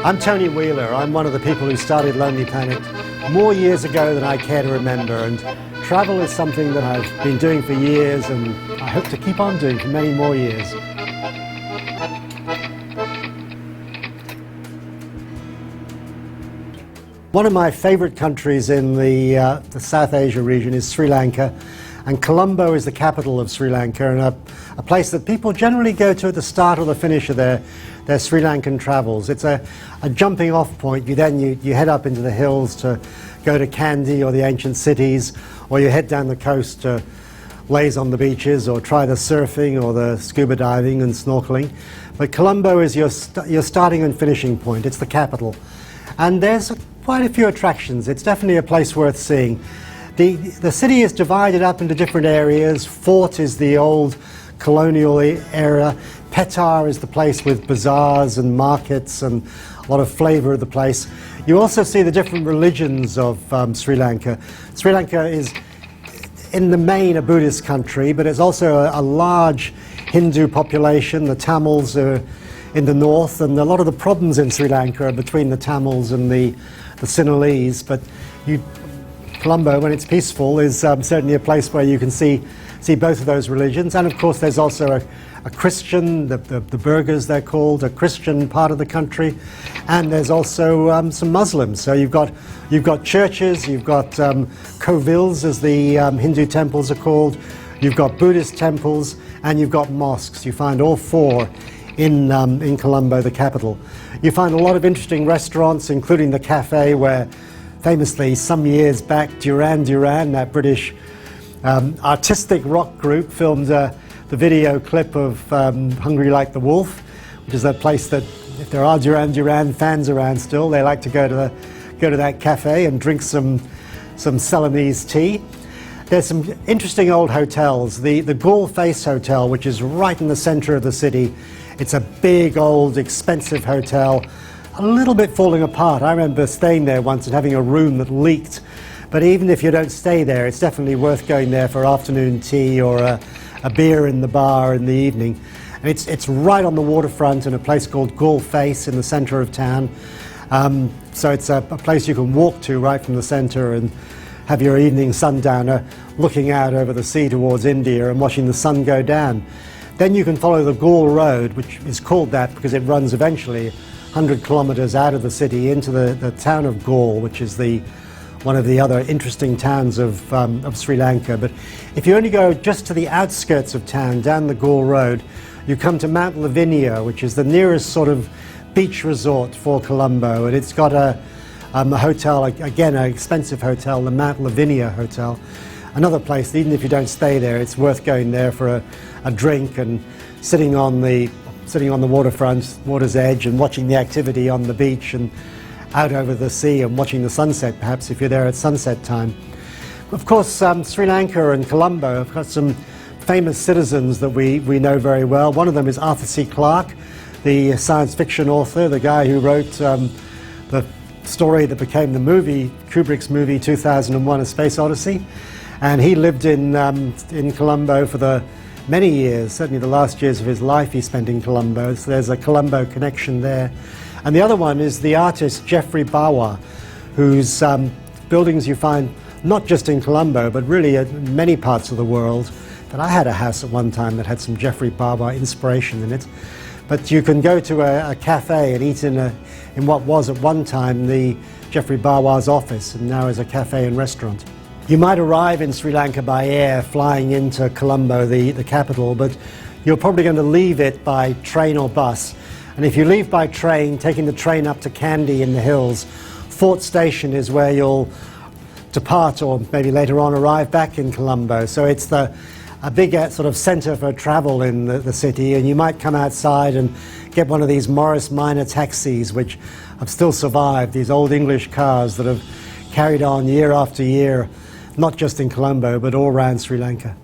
I'm Tony Wheeler. I'm one of the people who started Lonely Planet more years ago than I care to remember, and travel is something that I've been doing for years and I hope to keep on doing for many more years. One of my favorite countries in the South Asia region is Sri Lanka, and Colombo is the capital of Sri Lanka, and a place that people generally go to at the start or the finish of their Sri Lankan travels. It's a jumping off point. You head up into the hills to go to Kandy or the ancient cities, or you head down the coast to laze on the beaches or try the surfing or the scuba diving and snorkeling. But Colombo is your starting and finishing point. It's the capital. And there's quite a few attractions. It's definitely a place worth seeing. The city is divided up into different areas. Fort is the old colonial era. Pettah is the place with bazaars and markets and a lot of flavour of the place. You also see the different religions of Sri Lanka. Sri Lanka is in the main a Buddhist country, but it's also a large Hindu population. The Tamils are in the north, and a lot of the problems in Sri Lanka are between the Tamils and the Sinhalese. But Colombo, when it's peaceful, is certainly a place where you can see both of those religions. And of course there's also a Christian, the Burghers they're called, a Christian part of the country, and there's also some Muslims. So you've got churches, you've got kovils, as the Hindu temples are called, you've got Buddhist temples, and you've got mosques. You find all four in Colombo, the capital. You find a lot of interesting restaurants, including the cafe where famously some years back Duran Duran, that British artistic rock group, filmed the video clip of Hungry Like the Wolf, which is a place that, if there are Duran Duran fans around still, they like to go to that cafe and drink some Ceylonese tea. There's some interesting old hotels. The Gaul Face Hotel, which is right in the centre of the city. It's a big, old, expensive hotel, a little bit falling apart. I remember staying there once and having a room that leaked. But even if you don't stay there, it's definitely worth going there for afternoon tea or a beer in the bar in the evening. And it's right on the waterfront in a place called Gaul Face in the centre of town. So it's a place you can walk to right from the centre and have your evening sundowner looking out over the sea towards India and watching the sun go down. Then you can follow the Gaul Road, which is called that because it runs eventually 100 kilometres out of the city into the town of Gaul, which is one of the other interesting towns of Sri Lanka. But if you only go just to the outskirts of town, down the Gaul Road, you come to Mount Lavinia, which is the nearest sort of beach resort for Colombo, and it's got a hotel, again an expensive hotel, the Mount Lavinia Hotel. Another place, even if you don't stay there, it's worth going there for a drink and sitting on the waterfront, water's edge, and watching the activity on the beach and out over the sea and watching the sunset, perhaps, if you're there at sunset time. Of course, Sri Lanka and Colombo have got some famous citizens that we know very well. One of them is Arthur C. Clarke, the science fiction author, the guy who wrote the story that became the movie, Kubrick's movie 2001: A Space Odyssey. And he lived in Colombo for the many years, certainly the last years of his life he spent in Colombo, so there's a Colombo connection there. And the other one is the artist Geoffrey Bawa, whose buildings you find not just in Colombo, but really in many parts of the world. But I had a house at one time that had some Geoffrey Bawa inspiration in it. But you can go to a cafe and eat in what was at one time the Geoffrey Bawa's office, and now is a cafe and restaurant. You might arrive in Sri Lanka by air, flying into Colombo, the capital, but you're probably going to leave it by train or bus. And if you leave by train, taking the train up to Kandy in the hills, Fort Station is where you'll depart, or maybe later on arrive back in Colombo. So it's a big sort of centre for travel in the city, and you might come outside and get one of these Morris Minor taxis, which have still survived, these old English cars that have carried on year after year, not just in Colombo, but all around Sri Lanka.